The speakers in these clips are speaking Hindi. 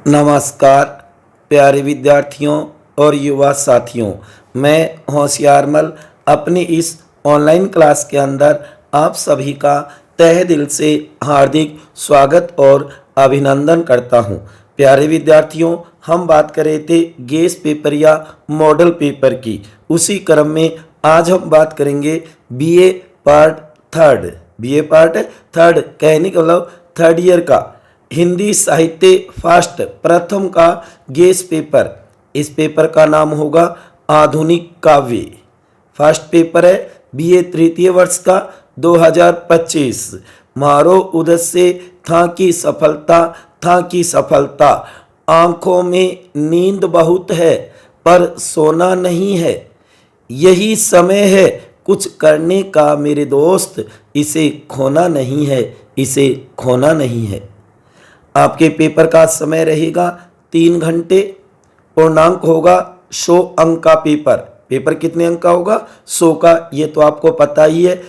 नमस्कार प्यारे विद्यार्थियों और युवा साथियों। मैं होशियारमल अपनी इस ऑनलाइन क्लास के अंदर आप सभी का तहे दिल से हार्दिक स्वागत और अभिनंदन करता हूं। प्यारे विद्यार्थियों, हम बात कर रहे थे गेस पेपर या मॉडल पेपर की। उसी क्रम में आज हम बात करेंगे बीए पार्ट थर्ड कहने का मतलब थर्ड ईयर का हिंदी साहित्य फर्स्ट प्रथम का गेस पेपर। इस पेपर का नाम होगा आधुनिक काव्य। फर्स्ट पेपर है बीए तृतीय वर्ष का 2025। मारो उद्देश्य था की सफलता, आंखों में नींद बहुत है पर सोना नहीं है, यही समय है कुछ करने का मेरे दोस्त, इसे खोना नहीं है। आपके पेपर का समय रहेगा 3 घंटे। पूर्णांक होगा 100 अंक का पेपर कितने अंक का होगा? 100 का, ये तो आपको पता ही है।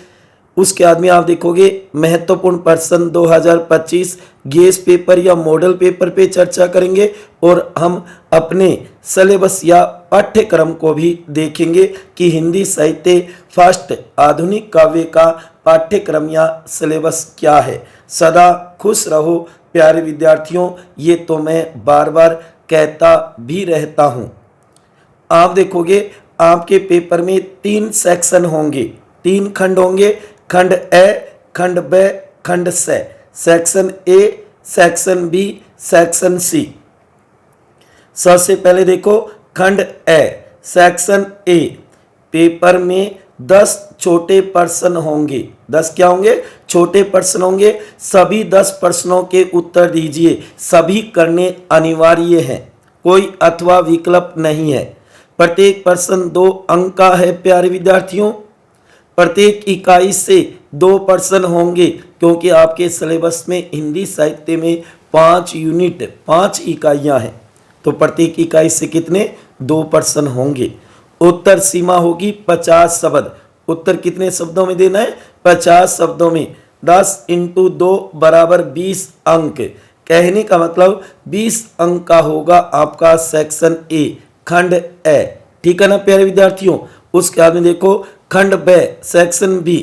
उसके बाद में आप देखोगे महत्वपूर्ण प्रश्न 2025 गेस पेपर या मॉडल पेपर पे चर्चा करेंगे और हम अपने सिलेबस या पाठ्यक्रम को भी देखेंगे कि हिंदी साहित्य फर्स्ट आधुनिक काव्य का पाठ्यक्रम या सिलेबस क्या है। सदा खुश रहो प्यारे विद्यार्थियों, ये तो मैं बार बार कहता भी रहता हूँ। आप देखोगे आपके पेपर में 3 सेक्शन होंगे, 3 खंड होंगे, खंड ए, खंड ब, खंड स। Section A, section B, section C. सबसे पहले देखो खंड ए, सेक्शन ए। पेपर में 10 छोटे प्रश्न होंगे। 10 क्या होंगे? छोटे प्रश्न होंगे। सभी 10 प्रश्नों के उत्तर दीजिए। सभी करने अनिवार्य हैं, कोई अथवा विकल्प नहीं है। प्रत्येक प्रश्न 2 अंक का है प्यारे विद्यार्थियों। प्रत्येक इकाई से 2 प्रश्न होंगे, क्योंकि आपके सिलेबस में हिंदी साहित्य में 5 यूनिट 5 इकाइयां हैं, तो प्रत्येक इकाई से कितने? 2 प्रश्न होंगे। उत्तर सीमा होगी 50 शब्द। उत्तर कितने शब्दों में देना है? 50 शब्दों में। 10 × 2 बराबर 20 अंक। कहने का मतलब 20 अंक का होगा आपका सेक्शन ए, खंड ए। ठीक है ना प्यारे विद्यार्थियों। उसके बाद में देखो खंड ब, सेक्शन बी।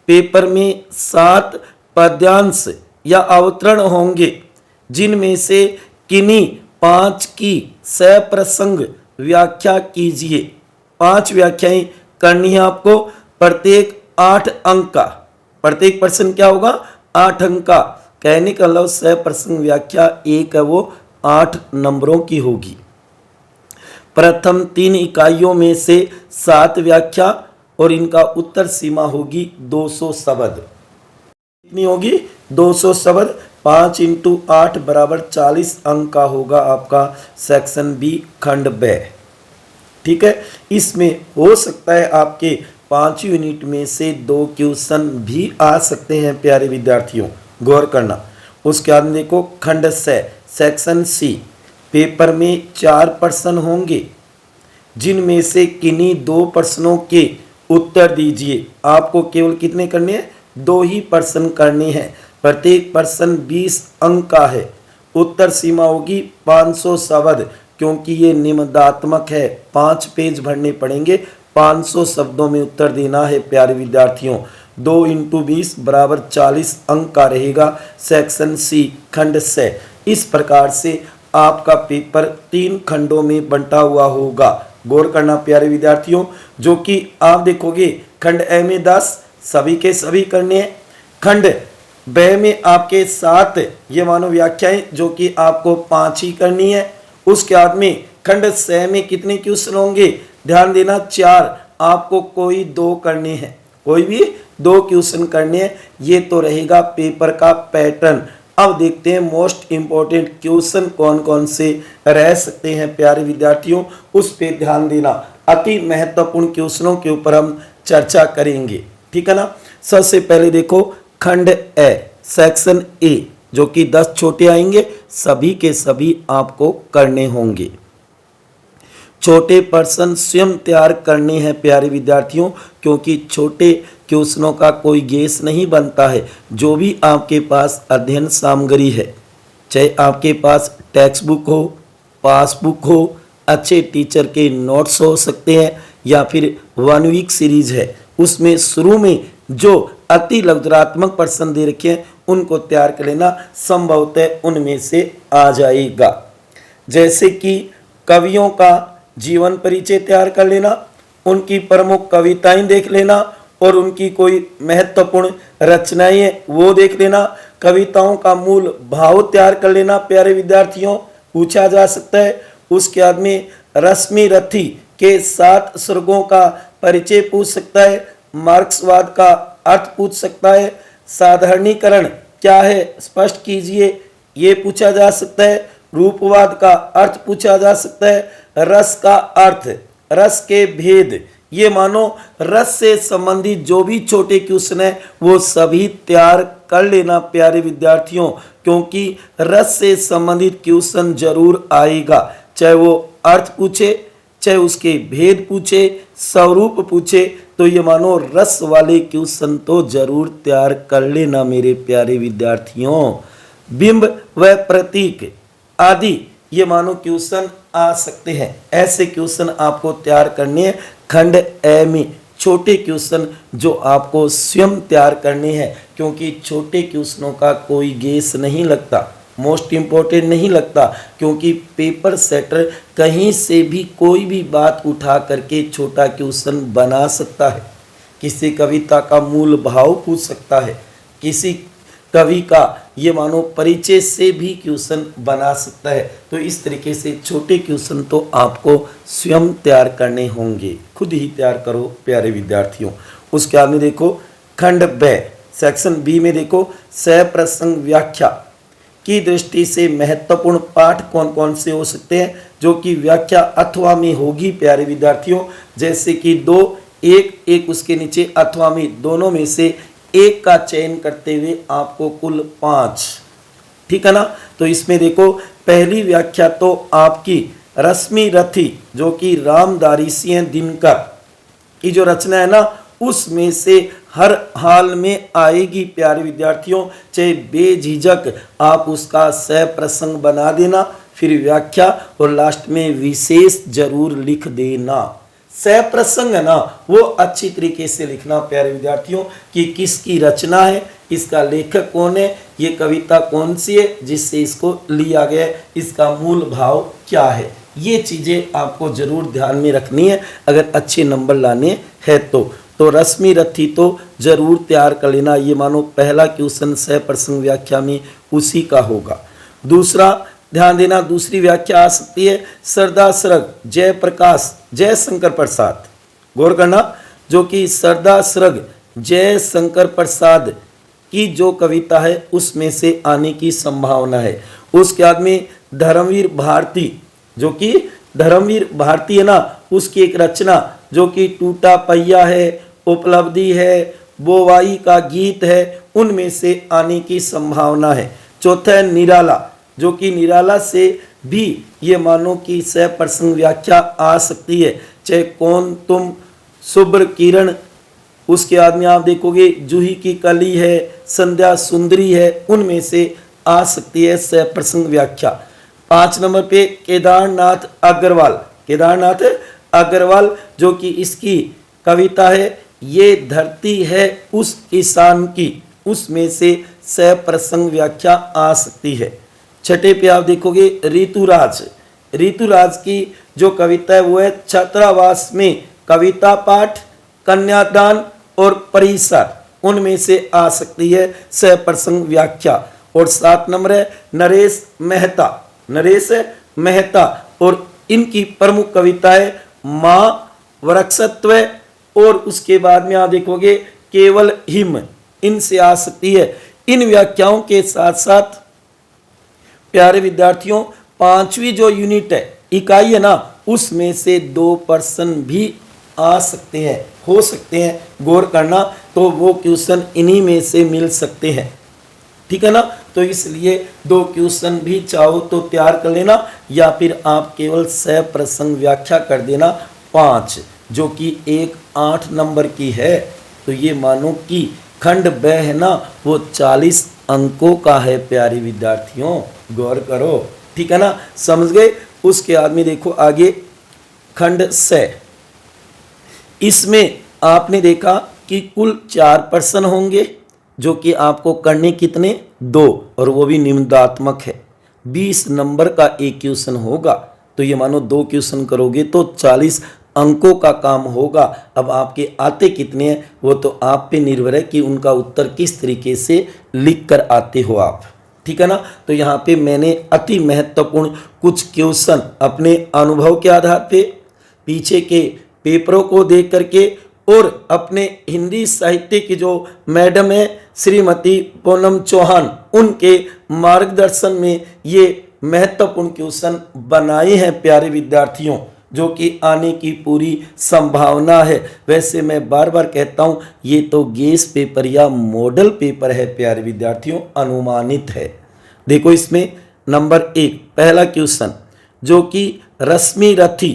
पेपर में 7 पद्यांश या अवतरण होंगे, जिनमें से किन्हीं 5 की सप्रसंग व्याख्या कीजिए। 5 व्याख्याएं करनी है आपको। प्रत्येक 8 अंक का। प्रत्येक प्रश्न क्या होगा? 8 अंक का। कहने का मतलब सप्रसंग व्याख्या एक है, वो 8 नंबरों की होगी। प्रथम 3 इकाइयों में से 7 व्याख्या और इनका उत्तर सीमा होगी 200 शब्द। कितनी होगी? 200 शब्द। 5 × 8 बराबर 40 अंक का होगा आपका सेक्शन बी, खंड ब। ठीक है। इसमें हो सकता है आपके 5 यूनिट में से 2 क्वेश्चन भी आ सकते हैं प्यारे विद्यार्थियों, गौर करना। उसके बाद देखो खंड स, सेक्शन सी। पेपर में 4 प्रश्न होंगे, जिनमें से किन्हीं 2 प्रश्नों के उत्तर दीजिए। आपको केवल कितने करने हैं? 2 ही प्रश्न करने हैं। प्रत्येक प्रश्न 20 अंक का है। उत्तर सीमा होगी 500 शब्द, क्योंकि ये निबंधात्मक है। 5 पेज भरने पड़ेंगे। 500 शब्दों में उत्तर देना है प्यारे विद्यार्थियों। 2 × 20 बराबर 40 अंक का रहेगा सेक्शन सी, खंड स। इस प्रकार से आपका पेपर 3 खंडों में बंटा हुआ होगा। गौर करना प्यारे विद्यार्थियों, जो कि आप देखोगे खंड ए में 10 सभी के सभी करने हैं। खंड ब में आपके 7 ये मानो व्याख्याएं, जो कि आपको 5 ही करनी है। उसके बाद में खंड स में कितने क्वेश्चन होंगे? ध्यान देना 4। आपको कोई 2 करने हैं, कोई भी 2 क्वेश्चन करने हैं। ये तो रहेगा पेपर का पैटर्न। अब देखते हैं मोस्ट इंपॉर्टेंट क्वेश्चन कौन कौन से रह सकते हैं प्यारे विद्यार्थियों, उस पर ध्यान देना। अति महत्वपूर्ण क्वेश्चनों के ऊपर हम चर्चा करेंगे। ठीक है ना। सबसे पहले देखो खंड ए, सेक्शन ए, जो कि 10 छोटे आएंगे, सभी के सभी आपको करने होंगे। छोटे प्रश्न स्वयं तैयार करने हैं प्यारे विद्यार्थियों, क्योंकि छोटे क्वेश्चनों का कोई गेस नहीं बनता है। जो भी आपके पास अध्ययन सामग्री है, चाहे आपके पास टेक्स्ट बुक हो, पासबुक हो, अच्छे टीचर के नोट्स हो सकते हैं, या फिर 1 वीक सीरीज है उसमें शुरू में जो अति लघुरात्मक प्रश्न दे रखे हैं उनको तैयार कर लेना, संभवतः उनमें से आ जाएगा। जैसे कि कवियों का जीवन परिचय तैयार कर लेना, उनकी प्रमुख कविताएं देख लेना और उनकी कोई महत्वपूर्ण रचनाएं हैं वो देख लेना। कविताओं का मूल भाव तैयार कर लेना प्यारे विद्यार्थियों, पूछा जा सकता है। उसके बाद में रश्मि रथी के 7 स्वर्गों का परिचय पूछ सकता है, मार्क्सवाद का अर्थ पूछ सकता है, साधारणीकरण क्या है स्पष्ट कीजिए ये पूछा जा सकता है, रूपवाद का अर्थ पूछा जा सकता है, रस का अर्थ, रस के भेद, ये मानो रस से संबंधित जो भी छोटे क्वेश्चन है वो सभी तैयार कर लेना प्यारे विद्यार्थियों, क्योंकि रस से संबंधित क्वेश्चन जरूर आएगा, चाहे वो अर्थ पूछे, चाहे उसके भेद पूछे, स्वरूप पूछे, तो ये मानो रस वाले क्वेश्चन तो जरूर तैयार कर लेना मेरे प्यारे विद्यार्थियों। बिंब व प्रतीक आदि ये मानो क्वेश्चन आ सकते हैं, ऐसे क्वेश्चन आपको तैयार करने हैं। खंड ए में छोटे क्वेश्चन जो आपको स्वयं तैयार करने हैं, क्योंकि छोटे क्वेश्चनों का कोई गेस नहीं लगता, मोस्ट इम्पोर्टेंट नहीं लगता, क्योंकि पेपर सेटर कहीं से भी कोई भी बात उठा करके छोटा क्वेश्चन बना सकता है। किसी कविता का मूल भाव पूछ सकता है, किसी कवि का ये मानो परिचय से भी क्वेश्चन बना सकता है। तो इस तरीके से छोटे क्वेश्चन तो आपको स्वयं तैयार करने होंगे, खुद ही तैयार करो प्यारे विद्यार्थियों। उसके बाद में देखो खंड ब सेक्शन बी में देखो सप्रसंग व्याख्या की दृष्टि से महत्वपूर्ण पाठ कौन कौन से हो सकते हैं, जो कि व्याख्या अथवा में होगी प्यारे विद्यार्थियों। जैसे कि 2, 1 उसके नीचे अथवा में, दोनों में से एक का चयन करते हुए आपको कुल 5, ठीक है ना। तो इसमें देखो पहली व्याख्या तो आपकी रश्मि रथी जो कि रामधारी दिनकर की जो रचना है ना उसमें से हर हाल में आएगी प्यारे विद्यार्थियों, चाहे बेझिझक आप उसका सप्रसंग बना देना, फिर व्याख्या और लास्ट में विशेष जरूर लिख देना। सप्रसंग है ना वो अच्छी तरीके से लिखना प्यारे विद्यार्थियों कि किसकी रचना है, इसका लेखक कौन है, ये कविता कौन सी है जिससे इसको लिया गया है, इसका मूल भाव क्या है, ये चीजें आपको जरूर ध्यान में रखनी है अगर अच्छे नंबर लाने हैं तो रश्मि रथी तो जरूर तैयार कर लेना। ये मानो पहला क्वेश्चन सप्रसंग व्याख्या में उसी का होगा। दूसरा ध्यान देना, दूसरी व्याख्या आ सकती है सरदा सरग जयप्रकाश जयशंकर प्रसाद, गौर करना, जो कि सरदा सरग जयशंकर प्रसाद की जो कविता है उसमें से आने की संभावना है। उसके बाद में धर्मवीर भारती, जो कि धर्मवीर भारती है ना उसकी एक रचना जो कि टूटा पहिया है, उपलब्धि है, बोवाई का गीत है, उनमें से आने की संभावना है। चौथा है निराला, जो कि निराला से भी ये मानो कि सप्रसंग व्याख्या आ सकती है, चाहे कौन तुम, शुभ्र किरण, उसके बाद में आप देखोगे जूही की कली है, संध्या सुंदरी है, उनमें से आ सकती है सप्रसंग व्याख्या। 5 नंबर पे केदारनाथ अग्रवाल, केदारनाथ अग्रवाल जो कि इसकी कविता है ये धरती है उस किसान की, उसमें से सप्रसंग व्याख्या आ सकती है। छठे पे आप देखोगे ऋतुराज, ऋतुराज की जो कविता है वो है छात्रावास में कविता पाठ, कन्यादान और परिसर, उनमें से आ सकती है सप्रसंग व्याख्या। और 7 नंबर है नरेश मेहता, नरेश मेहता और इनकी प्रमुख कविता है माँ, वृक्षत्व और उसके बाद में आप देखोगे केवल हिम, इनसे आ सकती है। इन व्याख्याओं के साथ साथ प्यारे विद्यार्थियों 5वीं जो यूनिट है, इकाई है ना, उसमें से 2 प्रश्न भी आ सकते हैं, हो सकते हैं, गौर करना, तो वो क्वेश्चन इन्हीं में से मिल सकते हैं, ठीक है ना। तो इसलिए 2 क्वेश्चन भी चाहो तो तैयार कर लेना, या फिर आप केवल सप्रसंग व्याख्या कर देना 5, जो कि एक 8 नंबर की है। तो ये मानो कि खंड ब है ना वो 40 अंकों का है प्यारे विद्यार्थियों, गौर करो। ठीक है ना, समझ गए। उसके बाद में देखो आगे खंड 6, इसमें आपने देखा कि कुल 4 प्रश्न होंगे जो कि आपको करने कितने 2, और वो भी निबंधात्मक है। 20 नंबर का एक क्वेश्चन होगा, तो ये मानो 2 क्वेश्चन करोगे तो 40 अंकों का काम होगा। अब आपके आते कितने हैं वो तो आप पे निर्भर है कि उनका उत्तर किस तरीके से लिख कर आते हो आप, ठीक है ना। तो यहाँ पे मैंने अति महत्वपूर्ण कुछ क्वेश्चन अपने अनुभव के आधार पे, पीछे के पेपरों को देख करके, और अपने हिंदी साहित्य की जो मैडम है श्रीमती पूनम चौहान, उनके मार्गदर्शन में ये महत्वपूर्ण क्वेश्चन बनाए हैं प्यारे विद्यार्थियों, जो कि आने की पूरी संभावना है। वैसे मैं बार बार कहता हूँ ये तो गेस पेपर या मॉडल पेपर है प्यारे विद्यार्थियों, अनुमानित है। देखो इसमें नंबर 1 पहला क्वेश्चन, जो कि रश्मि रथी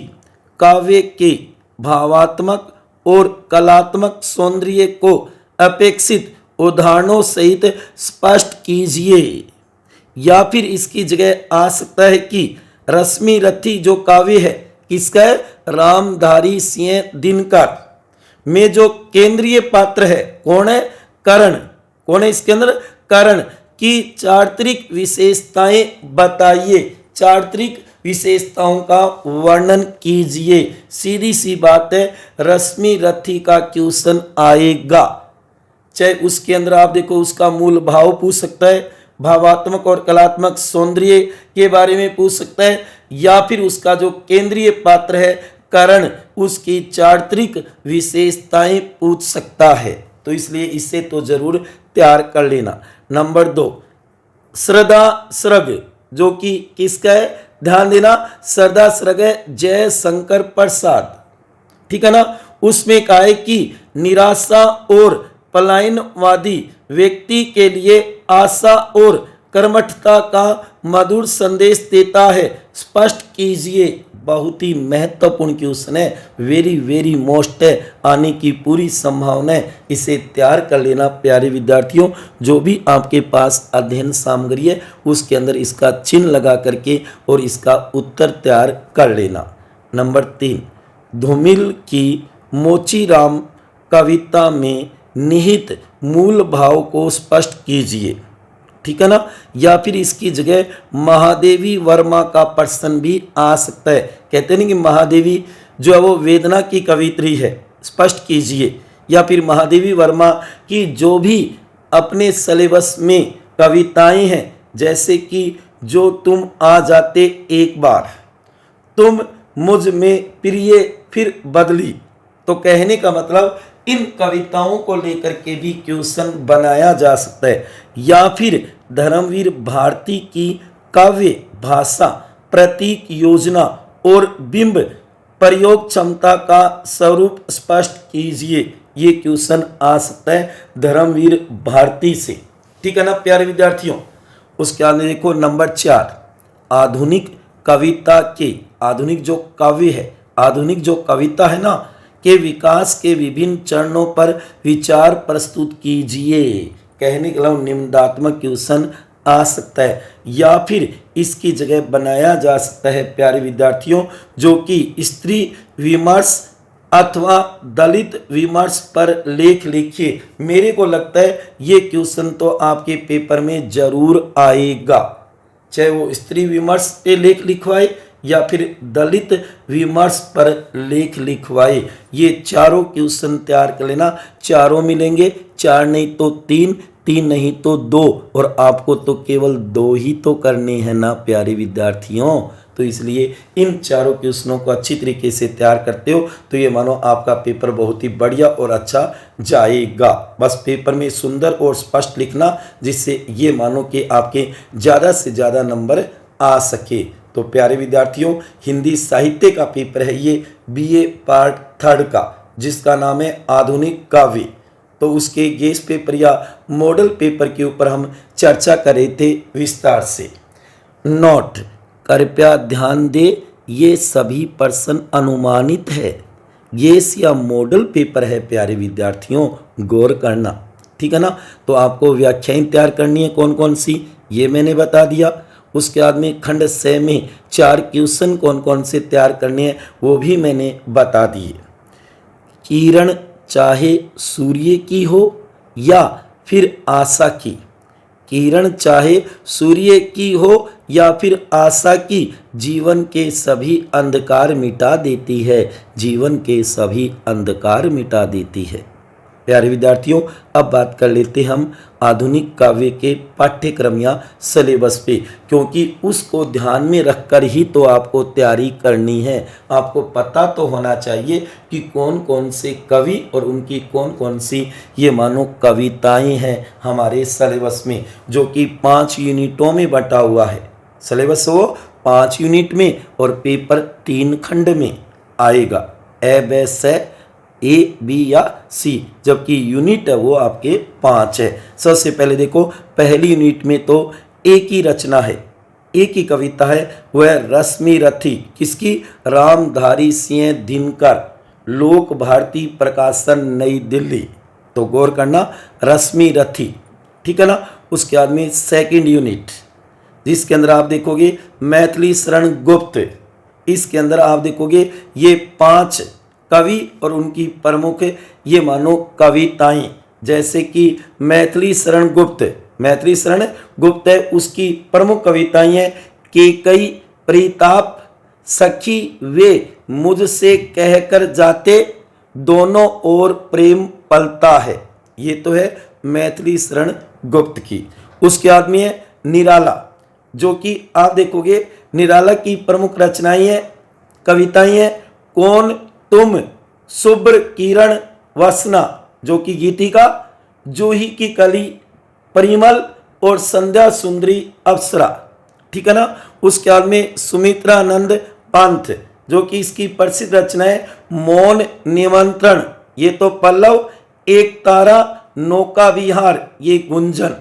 काव्य के भावात्मक और कलात्मक सौंदर्य को अपेक्षित उदाहरणों सहित स्पष्ट कीजिए। या फिर इसकी जगह आ सकता है कि रश्मि रथी जो काव्य है किसका है, रामधारी सिंह दिनकर में जो केंद्रीय पात्र है कौन है, कर्ण। कौन है इसके अंदर, कर्ण की चारित्रिक विशेषताएं बताइए, चारित्रिक विशेषताओं का वर्णन कीजिए। सीधी सी बात है, रश्मि रथी का क्वेश्चन आएगा। चाहे उसके अंदर आप देखो उसका मूल भाव पूछ सकता है, भावात्मक और कलात्मक सौंदर्य के बारे में पूछ सकता है, या फिर उसका जो केंद्रीय पात्र है कर्ण, उसकी चारित्रिक विशेषताएं पूछ सकता है। तो इसलिए इसे तो जरूर तैयार कर लेना। नंबर 2 श्रद्धा सृग, जो कि किसका है, ध्यान देना, श्रद्धा सृग है जयशंकर प्रसाद, ठीक है ना। उसमें कहा है कि निराशा और पलायनवादी व्यक्ति के लिए आशा और कर्मठता का मधुर संदेश देता है, स्पष्ट कीजिए। बहुत ही महत्वपूर्ण क्वेश्चन है, वेरी वेरी मोस्ट है, आने की पूरी संभावना है। इसे तैयार कर लेना प्यारे विद्यार्थियों। जो भी आपके पास अध्ययन सामग्री है उसके अंदर इसका चिन्ह लगा करके और इसका उत्तर तैयार कर लेना। नंबर 3 धूमिल की मोचीराम कविता में निहित मूल भाव को स्पष्ट कीजिए, ठीक है ना। या फिर इसकी जगह महादेवी वर्मा का प्रश्न भी आ सकता है। कहते नहीं कि महादेवी जो है वो वेदना की कवित्री है, स्पष्ट कीजिए। या फिर महादेवी वर्मा की जो भी अपने सिलेबस में कविताएं हैं, जैसे कि जो तुम आ जाते एक बार, तुम मुझ में प्रिय फिर बदली, तो कहने का मतलब इन कविताओं को लेकर के भी क्वेश्चन बनाया जा सकता है। या फिर धर्मवीर भारती की काव्य भाषा, प्रतीक योजना और बिंब प्रयोग क्षमता का स्वरूप स्पष्ट कीजिए। ये क्वेश्चन आ सकता है धर्मवीर भारती से, ठीक है ना प्यारे विद्यार्थियों। उसके बाद देखो नंबर 4 आधुनिक कविता के, आधुनिक जो काव्य है, आधुनिक जो कविता है ना के विकास के विभिन्न चरणों पर विचार प्रस्तुत कीजिए। कहने के लिए निबंधात्मक क्वेश्चन आ सकता है। या फिर इसकी जगह बनाया जा सकता है प्यारे विद्यार्थियों, जो कि स्त्री विमर्श अथवा दलित विमर्श पर लेख लिखिए। मेरे को लगता है ये क्वेश्चन तो आपके पेपर में जरूर आएगा, चाहे वो स्त्री विमर्श पे लेख लिखवाए या फिर दलित विमर्श पर लेख लिखवाए। ये चारों क्वेश्चन तैयार कर लेना, चारों मिलेंगे, 4 नहीं तो 3, 3 नहीं तो 2, और आपको तो केवल 2 ही तो करने हैं ना प्यारे विद्यार्थियों। तो इसलिए इन चारों क्वेश्चनों को अच्छी तरीके से तैयार करते हो तो ये मानो आपका पेपर बहुत ही बढ़िया और अच्छा जाएगा। बस पेपर में सुंदर और स्पष्ट लिखना, जिससे ये मानो कि आपके ज़्यादा से ज़्यादा नंबर आ सके। तो प्यारे विद्यार्थियों, हिंदी साहित्य का पेपर है ये BA पार्ट 3 का, जिसका नाम है आधुनिक काव्य। तो उसके गेस पेपर या मॉडल पेपर के ऊपर हम चर्चा कर रहे थे विस्तार से। नोट कृपया ध्यान दे, ये सभी प्रश्न अनुमानित है, गेस या मॉडल पेपर है प्यारे विद्यार्थियों, गौर करना, ठीक है ना। तो आपको व्याख्याएं तैयार करनी है कौन कौन सी, ये मैंने बता दिया। उसके बाद में खंड 6 में 4 क्वेश्चन कौन कौन से तैयार करने हैं वो भी मैंने बता दिए। किरण चाहे सूर्य की हो या फिर आशा की, किरण चाहे सूर्य की हो या फिर आशा की, जीवन के सभी अंधकार मिटा देती है, जीवन के सभी अंधकार मिटा देती है। प्यारे विद्यार्थियों, अब बात कर लेते हम आधुनिक काव्य के पाठ्यक्रम या सिलेबस पे, क्योंकि उसको ध्यान में रखकर ही तो आपको तैयारी करनी है। आपको पता तो होना चाहिए कि कौन कौन से कवि और उनकी कौन कौन सी ये मानो कविताएं हैं हमारे सिलेबस में, जो कि 5 यूनिटों में बटा हुआ है। सिलेबस वो 5 यूनिट में और पेपर 3 खंड में आएगा, A B C A B या सी, जबकि यूनिट है वो आपके 5 है। सबसे पहले देखो, पहली यूनिट में तो एक ही रचना है, एक ही कविता है, वह रश्मि रथी, किसकी? रामधारी सिंह दिनकर, लोक भारती प्रकाशन नई दिल्ली। तो गौर करना, रश्मि रथी, ठीक है ना। उसके बाद में सेकंड यूनिट, जिसके अंदर आप देखोगे मैथिली शरण गुप्त, इसके अंदर आप देखोगे ये 5 कवि और उनकी प्रमुख ये मानो कविताएं, जैसे कि मैथिली शरण गुप्त, मैथिली शरण गुप्त है, उसकी प्रमुख कविताएं हैं केकई परिताप, सखी वे मुझसे कहकर जाते, दोनों ओर प्रेम पलता है। ये तो है मैथिली शरण गुप्त की। उसके बाद में है निराला, जो कि आप देखोगे निराला की प्रमुख रचनाएं हैं, कविताएं हैं कौन तुम, शुभ्र किरण वसना, जो कि गीतिका, जूही की कली, परिमल और संध्या सुंदरी अप्सरा, ठीक है ना। उसके बाद में सुमित्रानंद पंथ, जो कि इसकी प्रसिद्ध रचना है मौन निमंत्रण, ये तो पल्लव, एक तारा, नौका विहार, ये गुंजन।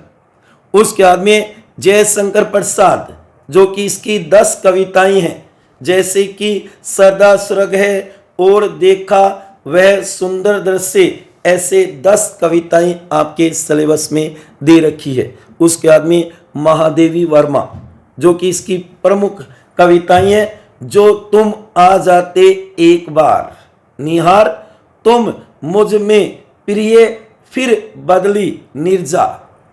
उसके बाद में जयशंकर प्रसाद, जो कि इसकी 10 कविताएं हैं, जैसे कि सदा स्वर्ग है और देखा वह सुंदर दृश्य, ऐसे 10 कविताएं आपके सिलेबस में दे रखी है। उसके बाद में महादेवी वर्मा, जो कि इसकी प्रमुख कविताएं हैं, जो तुम आ जाते एक बार, निहार, तुम मुझ में प्रिय, फिर बदली निर्जा,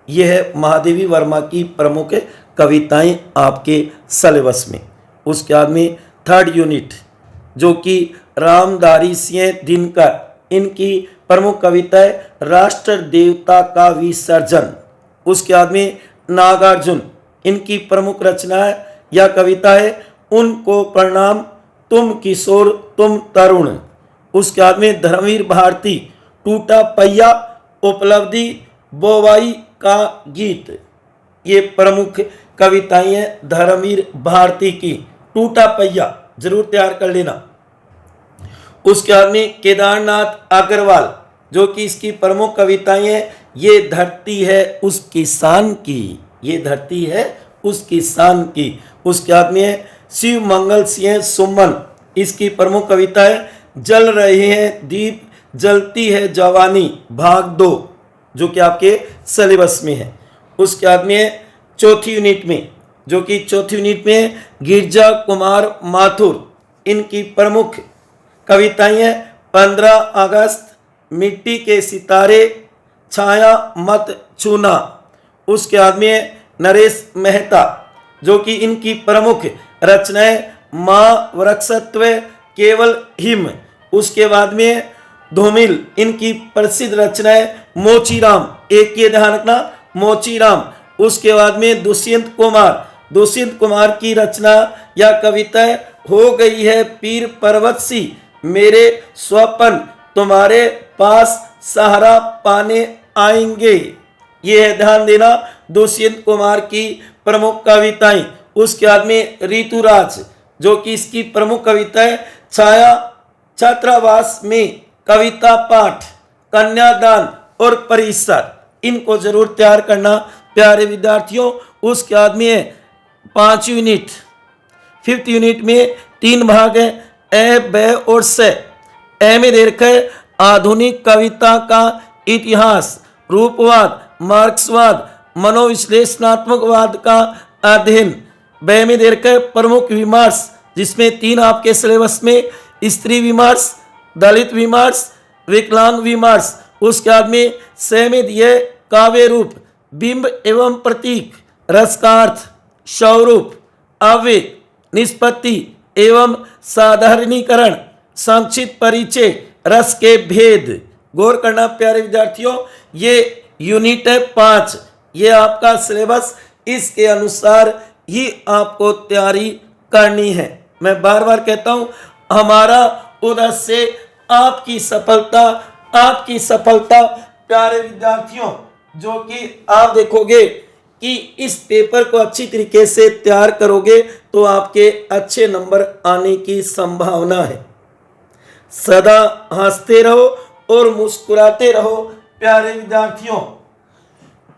यह है महादेवी वर्मा की प्रमुख कविताएं आपके सिलेबस में। उसके बाद में थर्ड यूनिट, जो कि रामधारी सिंह दिनकर, इनकी प्रमुख कविता है राष्ट्र देवता का विसर्जन। उसके बाद में नागार्जुन, इनकी प्रमुख रचना है या कविता है उनको प्रणाम, तुम किशोर तुम तरुण। उसके बाद में धर्मवीर भारती, टूटा पहिया, उपलब्धि, बोवाई का गीत, ये प्रमुख कविताएं हैं धर्मवीर भारती की। टूटा पहिया जरूर तैयार कर लेना। उसके बाद में केदारनाथ अग्रवाल, जो कि इसकी प्रमुख कविताएं हैं ये धरती है उस किसान की, ये धरती है उस किसान की। उसके बाद में शिव मंगल सिंह सुमन, इसकी प्रमुख कविता है जल रहे हैं दीप, जलती है जवानी, भाग 2, जो कि आपके सिलेबस में है। उसके बाद में चौथी यूनिट में, जो कि चौथी यूनिट में गिरजा कुमार माथुर, इनकी प्रमुख कविताएं हैं 15 अगस्त, मिट्टी के सितारे, छाया मत छूना। उसके बाद में नरेश मेहता, जो कि इनकी प्रमुख रचनाएं माँ वृक्षत्व, केवल हिम। उसके बाद में धूमिल, इनकी प्रसिद्ध रचनाएं मोचीराम, एक ये ध्यान रखना मोचीराम। उसके बाद में दुष्यंत कुमार, दुष्यंत कुमार की रचना या कविता हो गई है पीर पर्वत सी, मेरे स्वप्न तुम्हारे पास सहारा पाने आएंगे, ये है ध्यान देना दुष्यंत कुमार की प्रमुख कविताएं। उसके बाद में ऋतुराज, जो कि इसकी प्रमुख कविता है छाया, छात्रावास में, कविता पाठ, कन्यादान और परिसर, इनको जरूर तैयार करना प्यारे विद्यार्थियों। उसके बाद में 5 यूनिट, 5th यूनिट में 3 भाग हैं, ए ब और से। ए में दे रखा है आधुनिक कविता का इतिहास, रूपवाद, मार्क्सवाद, मनोविश्लेषणात्मकवाद का अध्ययन। ब में दे रखा है प्रमुख विमर्श, जिसमें 3 आपके सिलेबस में स्त्री विमर्श, दलित विमर्श, विकलांग विमर्श। उसके बाद में स में दिया है काव्य रूप, बिंब एवं प्रतीक, रस का अर्थ, स्वरूप, अव्यय, निष्पत्ति एवं साधारणीकरण, संक्षिप्त परिचय, रस के भेद। गौर करना प्यारे विद्यार्थियों, ये यूनिट है 5, ये आपका सिलेबस, इसके अनुसार ही आपको तैयारी करनी है। मैं बार बार कहता हूं, हमारा उद्देश्य आपकी सफलता प्यारे विद्यार्थियों, जो कि आप देखोगे कि इस पेपर को अच्छी तरीके से तैयार करोगे तो आपके अच्छे नंबर आने की संभावना है। सदा हंसते रहो और मुस्कुराते रहो प्यारे विद्यार्थियों,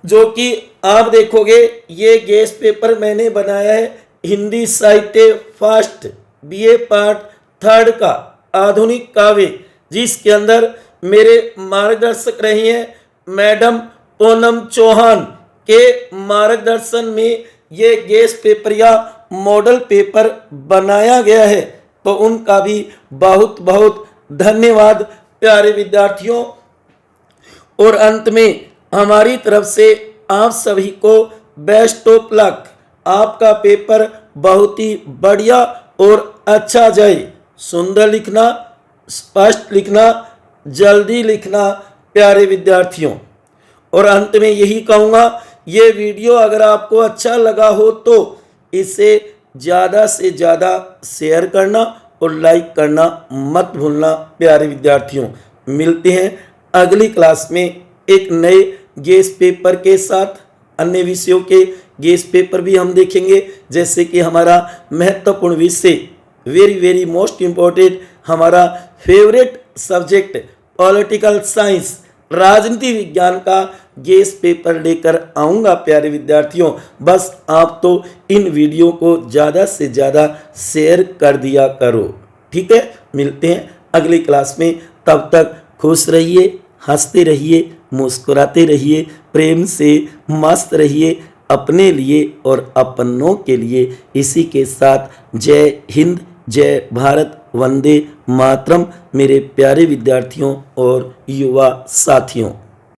जो कि आप देखोगे ये गेस्ट पेपर मैंने बनाया है हिंदी साहित्य फर्स्ट बीए पार्ट 3 का आधुनिक काव्य, जिसके अंदर मेरे मार्गदर्शक रही हैं मैडम पूनम चौहान के मार्गदर्शन में ये गेस्ट पेपर या मॉडल पेपर बनाया गया है। तो उनका भी बहुत बहुत धन्यवाद प्यारे विद्यार्थियों। और अंत में हमारी तरफ से आप सभी को बेस्ट ऑफ लक। आपका पेपर बहुत ही बढ़िया और अच्छा जाए। सुंदर लिखना, स्पष्ट लिखना, जल्दी लिखना प्यारे विद्यार्थियों। और अंत में यही कहूँगा, ये वीडियो अगर आपको अच्छा लगा हो तो इसे ज़्यादा से ज़्यादा शेयर करना और लाइक करना मत भूलना प्यारे विद्यार्थियों। मिलते हैं अगली क्लास में एक नए गेस्ट पेपर के साथ। अन्य विषयों के गेस्ट पेपर भी हम देखेंगे, जैसे कि हमारा महत्वपूर्ण विषय, वेरी मोस्ट इम्पोर्टेंट, हमारा फेवरेट सब्जेक्ट पॉलिटिकल साइंस, राजनीति विज्ञान का गेस्ट पेपर लेकर आऊँगा प्यारे विद्यार्थियों। बस आप तो इन वीडियो को ज़्यादा से ज़्यादा शेयर कर दिया करो, ठीक है। मिलते हैं अगली क्लास में, तब तक खुश रहिए, हंसते रहिए, मुस्कुराते रहिए, प्रेम से मस्त रहिए अपने लिए और अपनों के लिए। इसी के साथ जय हिंद, जय भारत, वंदे मातरम मेरे प्यारे विद्यार्थियों और युवा साथियों।